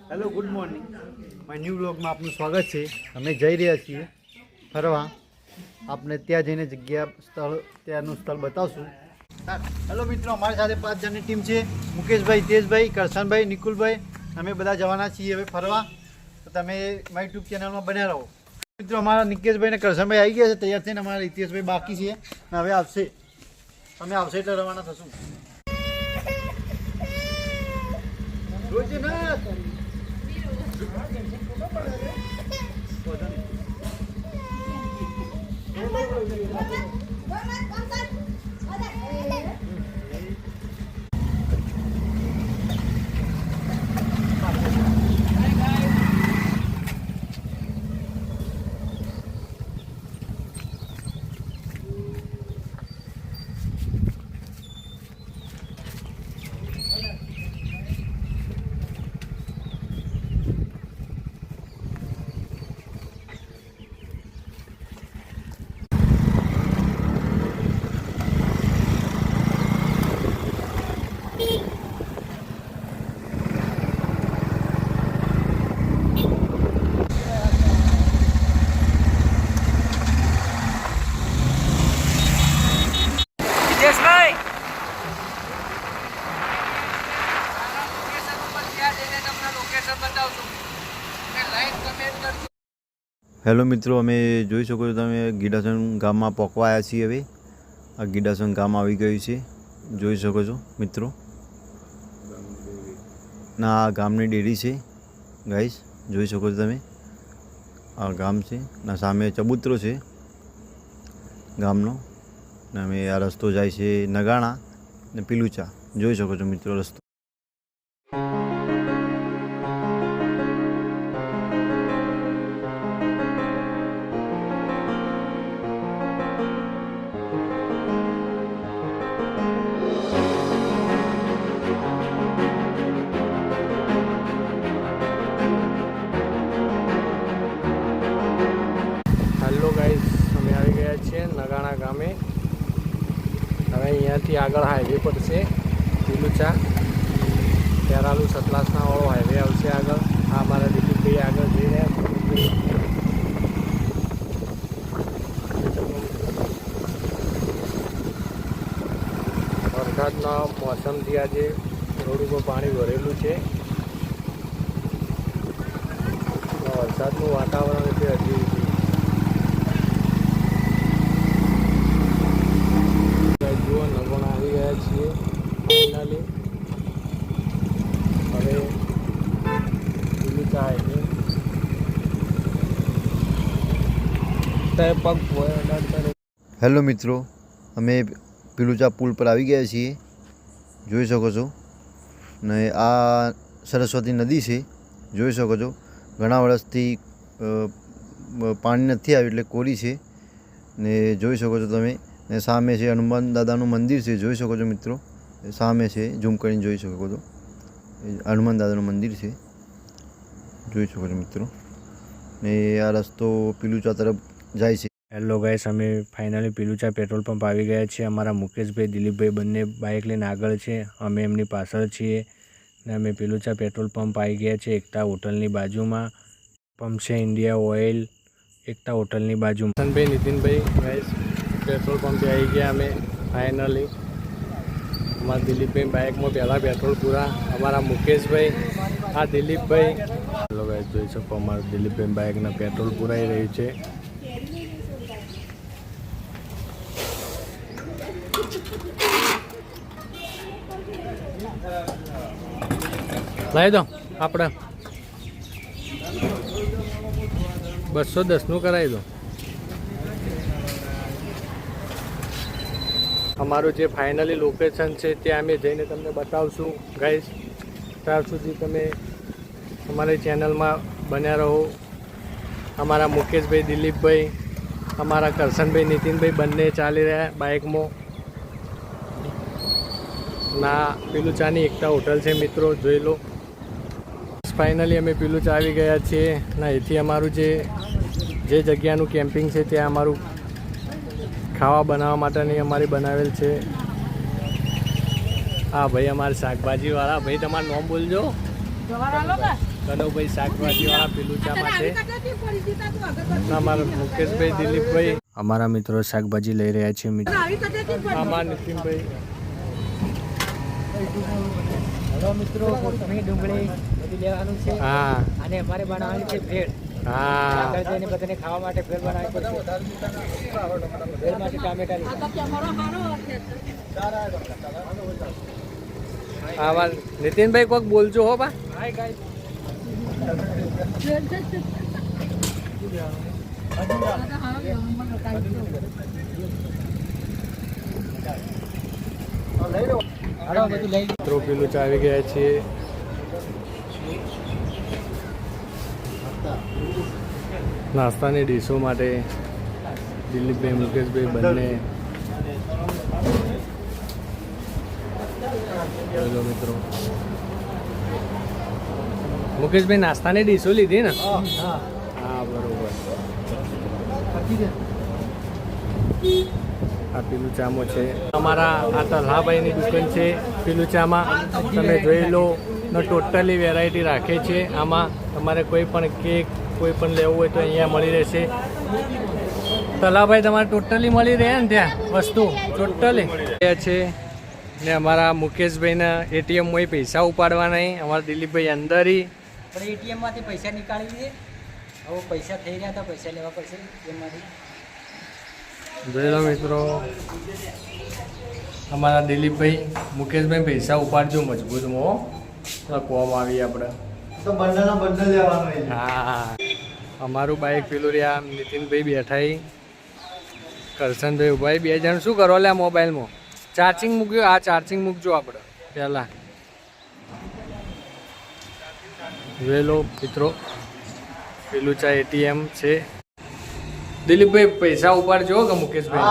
Hello, good morning. My new બ્લોગમાં આપનું સ્વાગત છે. અમે જઈ રહ્યા છીએ ફરવા. આપણે ત્યાં જઈને ત્યાંનું સ્થળ બતાવશું. હેલો મિત્રો, અમારી સાથે 5 જણની ટીમ છે. મુકેશભાઈ, તેજભાઈ, કરશનભાઈ, નિકુલભાઈ. અમે બધા જવાના છીએ હવે ફરવા. તો તમે મારી યુટ્યુબ ચેનલમાં બન્યા રહો. મિત્રો, અમારા નિકેશભાઈ અને કરશનભાઈ આવી ગયા છે તૈયાર થઈને. અમારા હિતેશભાઈ બાકી છે ને હવે આવશે. અમે આવશે એટલે રવાના થશું. હેલો મિત્રો, અમે જોઈ શકો છો તમે ગીડાસણ ગામમાં પહોંચવા આવ્યા છીએ. હવે આ ગીડાસણ ગામ આવી ગયું છે, જોઈ શકો છો મિત્રો. ના, આ ગામની ડેરી છે ગાઈસ, જોઈ શકો છો તમે. આ ગામ છે ના, સામે ચબૂતરો છે ગામનો. ને અમે આ રસ્તો જાય છે નગાણા ને પીલુચા. જોઈ શકો છો મિત્રો રસ્તો. હેલો ગાઈસ, અમે આવી ગયા છીએ નગાણા ગામે. હવે અહીંયાથી આગળ હાઈવે પડશે પીલુચા, કેરાલુ સતલાસના વાળો હાઈવે આવશે આગળ. આ અમારા દિલીપભાઈ આગળ જઈ રહ્યા છે. વરસાદના મોસમથી આજે રોડ ઉપર પાણી ભરેલું છે. વરસાદનું વાતાવરણ છે હજી. જુઓ, નગોણા આવી ગયા છીએ ફાઇનલી. હવે પીલુચા હાઈવે પગ. હેલો મિત્રો, અમે પીલુચા પુલ પર આવી ગયા છીએ, જોઈ શકો છો. ને આ સરસ્વતી નદી છે, જોઈ શકો છો. ઘણા વર્ષથી પાણી નથી આવ્યું એટલે કોરી છે ને, જોઈ શકો છો તમે. ને સામે છે હનુમાન દાદાનું મંદિર છે, જોઈ શકો છો મિત્રો. સામે છે, ઝૂમ કરીને જોઈ શકો છો. હનુમાન દાદાનું મંદિર છે, જોઈ શકો છો મિત્રો. ને આ રસ્તો પીલુચા તરફ જાય છે. હેલો ગાઈસ, અમે ફાઇનલી પીલુચા પેટ્રોલ પંપ આવી ગયા છીએ. અમારા મુકેશભાઈ, દિલીપભાઈ બંને બાઇક લઈને આગળ છે, અમે એમની પાછળ છીએ. ને અમે પીલુચા પેટ્રોલ પંપ આવી ગયા છીએ એકતા હોટલની બાજુમાં. પંપ છે ઇન્ડિયા ઓઇલ, એકતા હોટલની બાજુમાં. ભાઈ, નીતિનભાઈ ગાઈસ પેટ્રોલ પંપે આવી ગયા અમે ફાઇનલી. અમારા દિલીપભાઈ બાઇકમાં પહેલાં પેટ્રોલ પૂરા. અમારા મુકેશભાઈ, આ દિલીપભાઈ. હેલો ગાઈસ, જોઈ શકો અમારા દિલીપભાઈ બાઇકના પેટ્રોલ પૂરાઈ રહ્યું છે. લાવી દો, આપણે 210નું કરાવી દો. અમારું જે ફાઇનલી લોકેશન છે ત્યાં અમે જઈને તમને બતાવશું ગાઈસ. ત્યાર સુધી તમે અમારી ચેનલમાં બન્યા રહો. અમારા મુકેશભાઈ, દિલીપભાઈ, અમારા કરશનભાઈ, નીતિનભાઈ બંને ચાલી રહ્યા બાઇકમાં. ના, પીલુચાની એકતા હોટલ છે મિત્રો, જોઈ લો. ફાઇનલી અમે પીલુચા આવી ગયા છીએ. ના, એથી અમારું જે જગ્યાનું કેમ્પિંગ છે ત્યાં અમારું ખાવા બનાવવા માટેની અમારી બનાવેલ છે. હા ભાઈ અમારા શાકભાજી વાળા ભાઈ તમારું નામ બોલજો. કનોભાઈ શાકભાજી વાળા પીલુચામાં છે. અમારા મુકેશભાઈ દિલીપભાઈ અમારા મિત્રો શાકભાજી લઈ રહ્યા છે. મિત્રો અમારા નીતિનભાઈ મિત્રો કોથમીર ડુંગળી બધું લેવાનું છે. હા અને અમારે બનાવવાની છે ભેળ. હા આગળ જઈને બધાને ખાવા માટે ભેળ બનાવવી પડશે. ભેળ માટે ટામેટા આવા નીતિનભાઈ કોઈક બોલજો હો બા. બધું લઈ મિત્રો પીલુચા આવી ગયા છીએ. નાસ્તાની ડીશો માટે દિલીપભાઈ મુકેશભાઈ બંને. ચલો મિત્રો મુકેશભાઈ નાસ્તાની ડીશો લીધી ને? હા બરોબર. આ પીલુચામાં છે અમારા આ તલ્હાભાઈની દુકાન છે પીલુચામાં. તમે જોઈ લો ને ટોટલી વેરાયટી રાખે છે. આમાં તમારે કોઈ પણ કેક કોઈ પણ લેવું હોય તો અહીંયા મળી રહેશે. તલ્હાભાઈ તમારે ટોટલી મળી રહે ને ત્યાં વસ્તુ ટોટલી છે. ને અમારા મુકેશભાઈના એટીએમમાં પૈસા ઉપાડવા નહીં. અમારા દિલીપભાઈ અંદર આપણે એટીએમમાંથી પૈસા નીકાળી દઈએ. હવે પૈસા થઈ રહ્યા હતા, પૈસા લેવા પડશે એમાંથી. જોઈ લો મિત્રો અમારા દિલીપભાઈ મુકેશભાઈ પૈસા ઉપાડજો મજબૂતમાં કોમ આવી આપણે. હા અમારું બાઇક પેલું રહ્યા નીતિનભાઈ બેઠા. કરશનભાઈ ઉભા. બે જણ શું કરો લે મોબાઈલમાં ચાર્જિંગ મૂક્યું. આ ચાર્જિંગ મૂકજો આપણે પહેલાં. જોઈ લો મિત્રો પેલું ચા એટીએમ છે. દિલીપભાઈ પૈસા ઉપાડજો કે મુકેશભાઈ?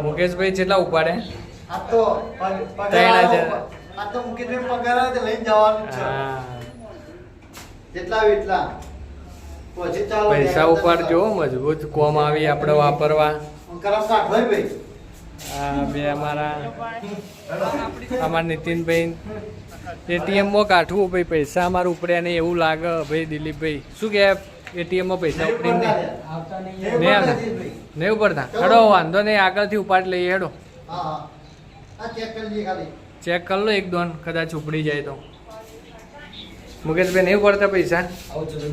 મુકેશભાઈ કેટલા ઉપાડે? 3000. પૈસા ઉપાડજો મજબૂત કોમ આવી આપણે વાપરવા. હા બે અમારા નીતિનભાઈ એટીએમમાં કાઢવું ભાઈ પૈસા અમારા ઉપડ્યા નહીં એવું લાગે ભાઈ. દિલીપભાઈ શું કહે એટીએમમાં પૈસા ઉપડી નહીં ઉપડતા? હેડો વાંધો નહીં આગળથી ઉપાડ લઈએ. હેડો ચેક કરી લો એક દોન કદાચ ઉપડી જાય તો. મુકેશભાઈ નહીં પડતા પૈસા?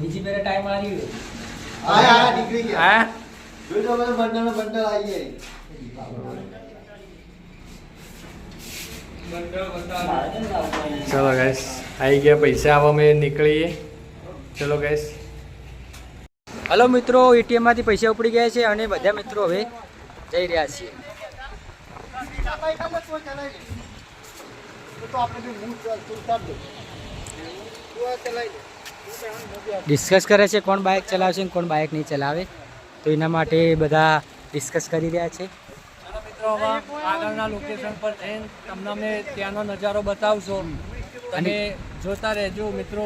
બીજી ફેરે ટાઈમ આવી હા ચલો ગાઈસ આવી ગયા પૈસા. આવા અમે નીકળીએ. ચલો ગાઈસ. હલો મિત્રો, એટીએમમાંથી પૈસા ઉપડી ગયા છે અને બધા મિત્રો હવે જઈ રહ્યા છીએ. ડિસ્કસ કરે છે કોણ બાઇક ચલાવશે ને કોણ બાઇક નહીં ચલાવે. તો એના માટે બધા ડિસ્કસ કરી રહ્યા છે. મિત્રો આગળના લોકેશન પર જઈને તમને અમે ત્યાંનો નજારો બતાવશો. તમે જોતા રહેજો મિત્રો.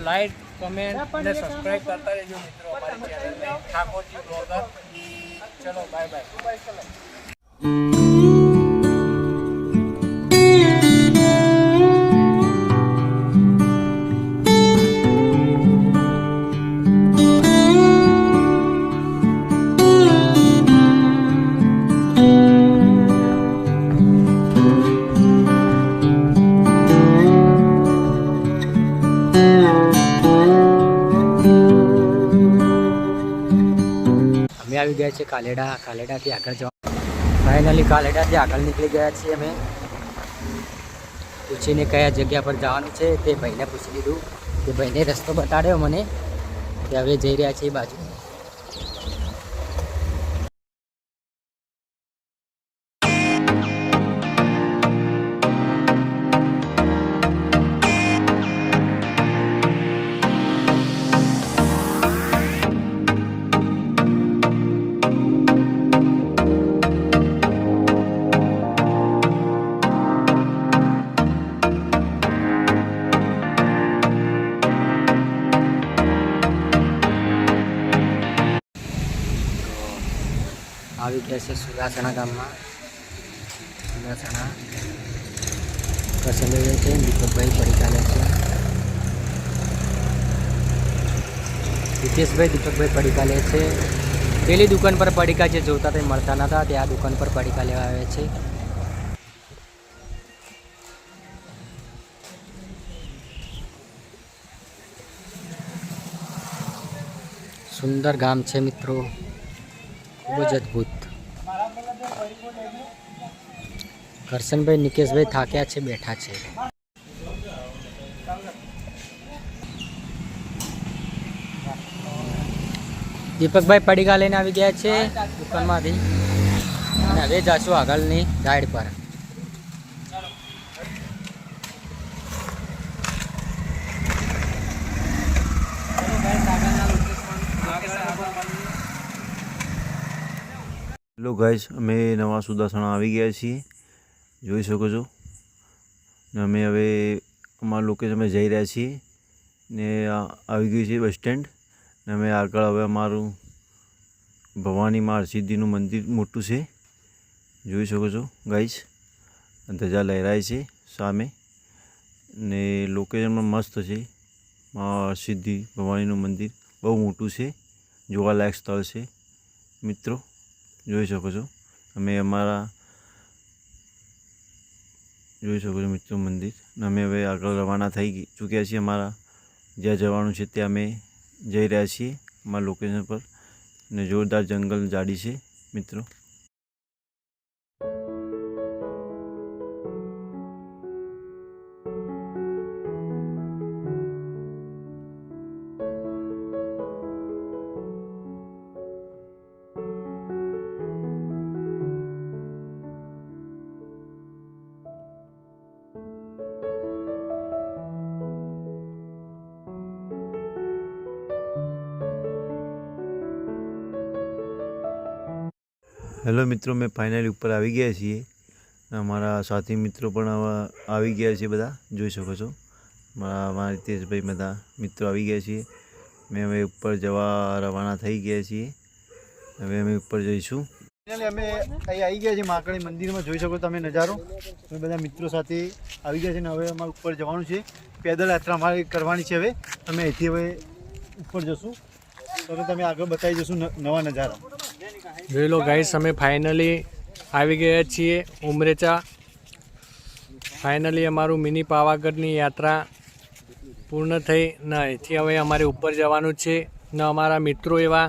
લાઈક કમેન્ટ અને સબસ્ક્રાઈબ કરતા રહેજો મિત્રો અમારી ચેનલને ઠાકોરજી બ્લોગર. ચલો બાય બાય. આવી ગયા છે કાલેડાથી આગળ જવા. ફાઇનલી કાલેડાથી આગળ નીકળી ગયા છીએ અમે. પૂછીને કયા જગ્યા પર જવાનું છે તે ભાઈને પૂછી લીધું. તે ભાઈને રસ્તો બતાડ્યો મને. તે હવે જઈ રહ્યા છીએ બાજુ. આવી ગયા છે સુરાસણા ગામમાં. સુરાસણા કરશનભાઈ છે, દીપકભાઈ પડીકા લે છે, હિતેશભાઈ દીપકભાઈ પડીકા લે છે. પેલી દુકાન પર પડીકા જે જોતા તે મળતા નતા, તે આ દુકાન પર પડીકા લેવા આવે છે. સુંદર ગામ છે મિત્રો, ખૂબ જ અદ્ભુત. કરશનભાઈ નિકેશભાઈ થાક્યા છે, બેઠા છે. દીપકભાઈ પડીકા લઈને આવી ગયા છે દુકાનમાંથી અને હવે જાશું આગળની સાઈડ પર. હેલો ગાઈસ, અમે નવા સુદાસણા આવી ગયા છીએ, જોઈ શકો છો. ને અમે હવે અમારા લોકેશન અમે જઈ રહ્યા છીએ ને આવી ગયું છે બસ સ્ટેન્ડ. ને અમે આગળ હવે અમારું ભવાની મા હરસિદ્ધિનું મંદિર મોટું છે, જોઈ શકો છો ગાઈસ. ધજા લહેરાય છે સામે ને લોકેશનમાં મસ્ત છે. મા હરસિદ્ધિ ભવાનીનું મંદિર બહુ મોટું છે, જોવાલાયક સ્થળ છે મિત્રો, જોઈ શકો છો. અમે અમારા જોઈ શકો છો મિત્રો મંદિર. ને અમે હવે આગળ રવાના થઈ ચૂક્યા છીએ. અમારા જ્યાં જવાનું છે ત્યાં અમે જઈ રહ્યા છીએ અમારા લોકેશન પર. ને જોરદાર જંગલ ઝાડી છે મિત્રો. હેલો મિત્રો, મેં ફાઇનલી ઉપર આવી ગયા છીએ. અમારા સાથી મિત્રો પણ આવી ગયા છે, બધા જોઈ શકો છો. મારા હિતેશભાઈ બધા મિત્રો આવી ગયા છીએ. મેં હવે ઉપર જવા રવાના થઈ ગયા છીએ. હવે અમે ઉપર જઈશું. અમે અહીં આવી ગયા છીએ મહાકાળી મંદિરમાં, જોઈ શકો તમે નજારો. અમે બધા મિત્રો સાથે આવી ગયા છે ને હવે અમારે ઉપર જવાનું છે. પેદલ યાત્રા અમારે કરવાની છે. હવે અમે અહીંથી હવે ઉપર જશું તો તમે આગળ બતાવી જશું નવા નજારા. જોઈ લો ગાઈસ, અમે ફાઇનલી આવી ગયા છીએ ઉમરેચા. ફાઇનલી અમારું મિની પાવાગઢની યાત્રા પૂર્ણ થઈ ને અહીંથી હવે અમારે ઉપર જવાનું છે. ને અમારા મિત્રો એવા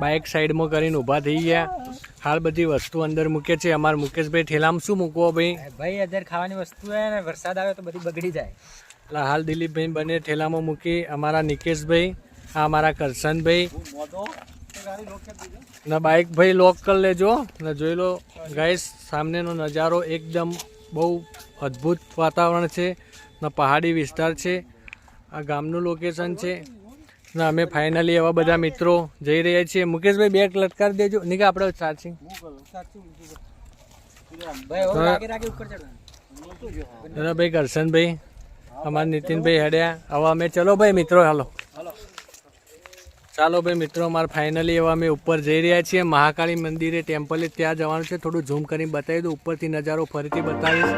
બાઇક સાઈડમાં કરીને ઊભા થઈ ગયા. હાલ બધી વસ્તુ અંદર મૂકે છે. અમારા મુકેશભાઈ ઠેલામાં શું મૂકવો ભાઈ? ભાઈ અંદર ખાવાની વસ્તુ હે ને વરસાદ આવે તો બધી બગડી જાય. એટલે હાલ દિલીપભાઈ બંને ઠેલામાં મૂકી. અમારા નિકેશભાઈ, આ અમારા કરશનભાઈ ને બાઇક ભાઈ લોક કરી લેજો. ને જોઈ લો ગાઈસ, સામનેનો નજારો એકદમ બહુ અદ્ભુત વાતાવરણ છે ને પહાડી વિસ્તાર છે. આ ગામનું લોકેશન છે ને અમે ફાઇનલી એવા બધા મિત્રો જઈ રહ્યા છીએ. મુકેશભાઈ બેગ લટકાવી દેજો. નહીં કે આપણે ચાર્જિંગ ભાઈ કરશનભાઈ, અમારા નીતિનભાઈ હેડ્યા. હવે અમે ચલો ભાઈ મિત્રો, હાલો ચાલો ભાઈ મિત્રો, અમારે ફાઇનલી એવા અમે ઉપર જઈ રહ્યા છીએ મહાકાળી મંદિરે, ટેમ્પલે ત્યાં જવાનું છે. થોડું ઝૂમ કરીને બતાવી દઉં, ઉપરથી નજારો ફરીથી બતાવીશ.